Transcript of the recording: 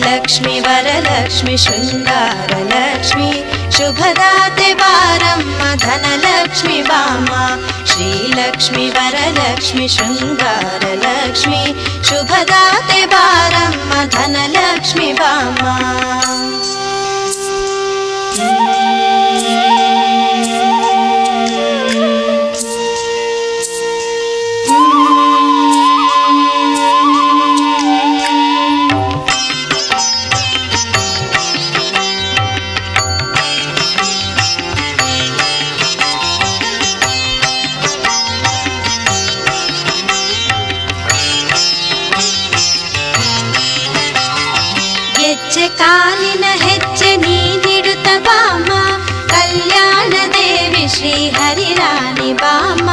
ಲಕ್ಷ್ಮಿ ವರಲಕ್ಷ್ಮಿ ಶೃಂಗಾರಲಕ್ಷ್ಮಿ ಶುಭದಾತೆ ಬಾರಮ್ಮ ಧನಲಕ್ಷ್ಮಿ ಬಾಮ. ಶ್ರೀಲಕ್ಷ್ಮಿ ವರಲಕ್ಷ್ಮಿ ಶೃಂಗಾರಲಕ್ಷ್ಮಿ ಶುಭದಾತೆ ಬಾರಮ್ಮ ಧನಲಕ್ಷ್ಮಿ ಬಾಮ. ಗೆಜ್ಜೆ ಕಾಲಿನ ಹೆಜ್ಜೆ ನೀಡಿಡುತ್ತ ಬಾಮ, ಕಲ್ಯಾಣ ದೇವಿ ಶ್ರೀ ಹರಿರಾಣಿ ಬಾಮ.